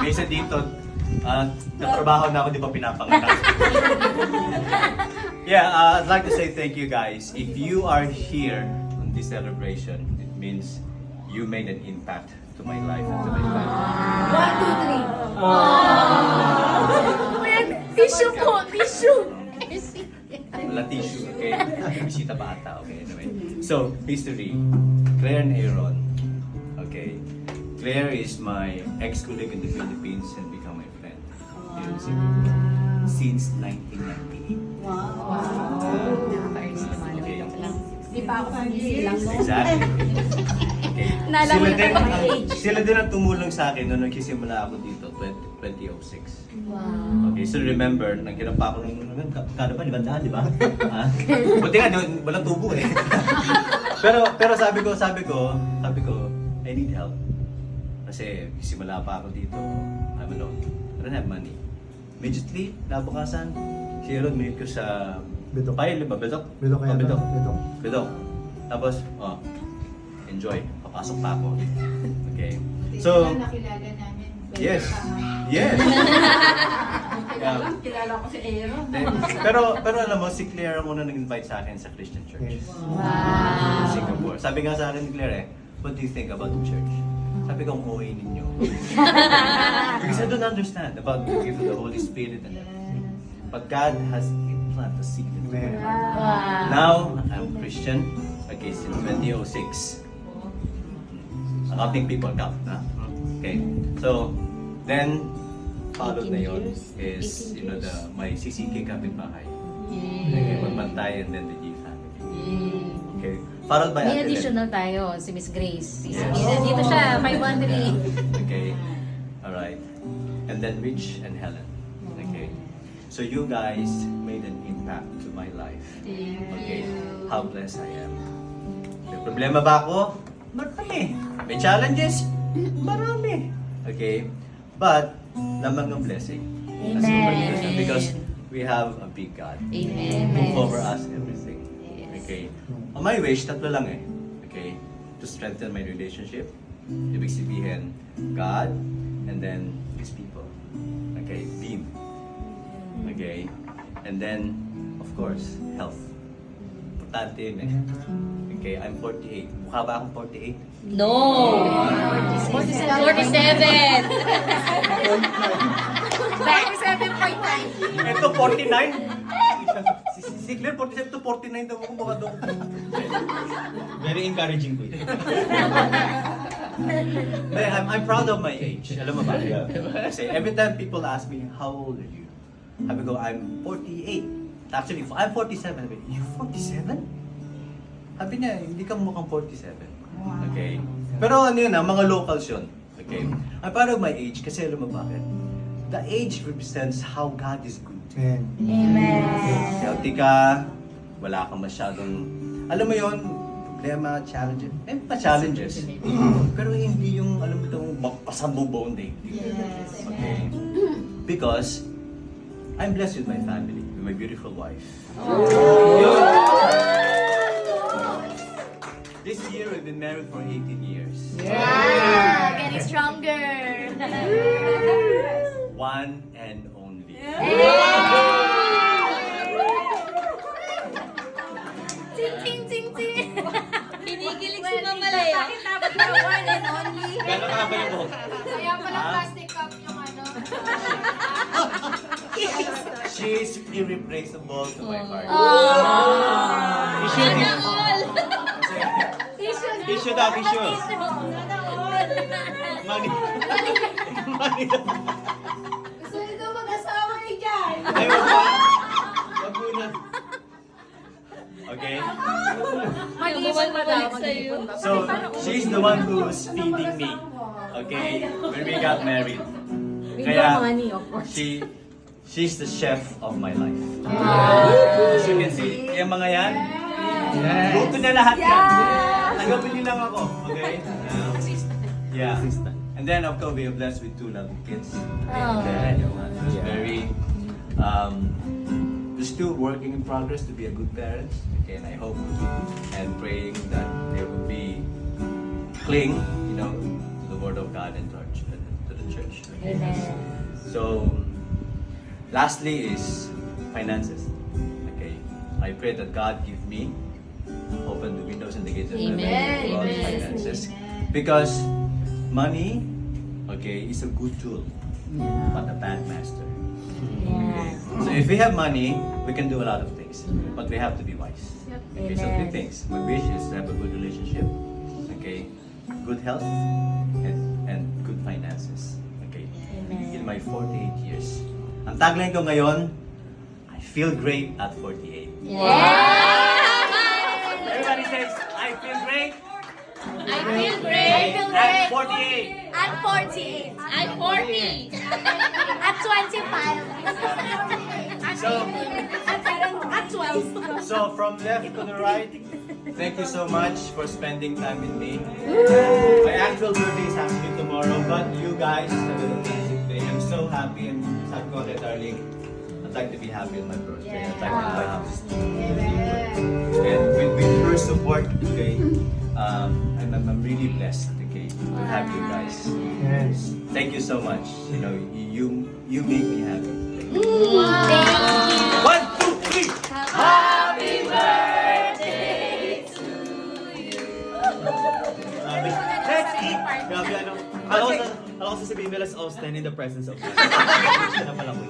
Kaysa dito, natrabaho na ako, di ba pinapanganak? Yeah, I'd like to say thank you guys. If you are here on this celebration, it means you made an impact to my life and to my family. 1, 2, 3. Tissue po, tissue. Wala tissue, okay? Bisita pa ata, okay? Anyway. So, history. Claire and Aaron. Okay. Claire is my ex-colleague in the Philippines and become my friend here in Cebu since 1998. Okay. Di pa ako silang mo. Exactly. Okay. Nalaman ko pa my age. Sila din ang tumulong sa akin nung nagsisimula ako dito, 2006. Okay, so remember, nagkirap pa ako nung kada pa, 500, di ba? Buti nga, walang tubo eh. pero sabi ko, I need help. Kasi simula pa ako dito, I'm alone. I don't have money. Immediately, nabukasan, si Aaron, minute ko sa Bidok. Pile, ba? Bidok? Bidok kaya Bidok. Bidok. Bidok. Tapos, enjoy. Papasok pa ako. Okay. So, nakilala namin. yes. Yes. Yeah. Kilala ko si Aaron. Pero alam mo, si Claire ang una nag-invite sa akin sa Christian Church. Yes. In Singapore. Sabi nga sa akin ni Claire what do you think about the church? Sabi ko, ang OA ninyo. Because I don't understand about the gift of the Holy Spirit. But God has implanted a seed in me. Now, I'm Christian. Okay, since 2006. Accounting people count, na? Okay. So, then, followed na yun is, my CCK kapitbahay. Okay, Magbantay and then the G family. Okay. Followed by May Ate Len. additional tayo, si Miss Grace. Yes. Dito siya, 513. Okay. Alright. And then Rich and Helen. Okay. So you guys made an impact to my life. Okay. How blessed I am. May problema ba ako? Marami. May challenges? Marami. Okay. But, lamang ng blessing. As a person, because we have a big God. Amen. Who over us everything. Okay. On my wish, tatlo lang eh. Okay. To strengthen my relationship. Ibig sabihin, God, and then His people. Okay. Beam. Okay. And then, of course, health. Importante yun eh. Okay, I'm 48. Mukha ba akong 48? No! 47! 47.9. Ito, 49? Si Claire, 47 to 49 daw ako baka doon. Very encouraging ko yun. I'm proud of my age. Alam mo ba? Kasi every time people ask me, how old are you? Sabi ko, I'm 48. Actually, if I'm 47, sabi, you 47? Sabi niya, hindi ka mukhang 47. Okay? Pero ano yun mga locals yun. Okay? I'm proud of my age kasi alam mo bakit? The age represents how God is good. Amen. Healthy ka, wala kang masyadong, alam mo yun, problema, challenges. May pa challenges. Pero hindi yung, alam mo itong magpasambubuong day. Okay? Because, I'm blessed with my family, with my beautiful wife. This year, we've been married for 18 years. Getting stronger! One and only. Ting, ting, ting, ting! Kinikilig si Mama Sa Lea. akin dapat na one and only. Gano'n ka ba yung buhok? Kaya pala plastic cup yung ano. She is irreplaceable to my heart. Sana all! Tissue daw, tissue. Money. Money. Gusto nito mag-asawa ni Jan. Ay, wag ba? Wag muna. Okay? Mag-iwan pa daw, mag-iwan pa. So, she's the one who's feeding me. Okay? When we got married. Kaya, money, of course. she's the chef of my life. As you can see, yung mga yan, luto na lahat yan. Nagabili lang ako. Okay? Yeah. And then, of course, we are blessed with 2 lovely kids. And then, it's very, we're still working in progress to be a good parent. Okay, and I hope and praying that they will be cling, to the Word of God and to the the church. Amen. So, lastly is finances. Okay, I pray that God give me open the windows and the gates of heaven Amen. about Amen. finances, because money, okay, is a good tool, but a bad master. Yes. So if we have money, we can do a lot of things, but we have to be wise. Okay, so three Amen. things. My wish is to have a good relationship, okay, good health, and good finances. Okay, in Amen. my 48 years. Ang tagline ko ngayon, I feel great at 48. Everybody says, I feel great I feel great. at 48. At 48. At 40. At 25. So, At 12. so from left to the right, thank you so much for spending time with me. My actual birthday is actually tomorrow, but you guys have a fantastic day. I'm so happy, and sabi ko kay darling, I'd like to be happy on my birthday. I'd like to buy house. And with your support, okay, I'm really blessed, okay, to have you guys. Yes. Thank you so much. You know, you make me happy. Thank you. 1, 2, 3. Happy birthday to you. Let's eat. Grabe ano. Alam ko sasabihin mo, let's all stand in the presence of God. Siya na pala ko.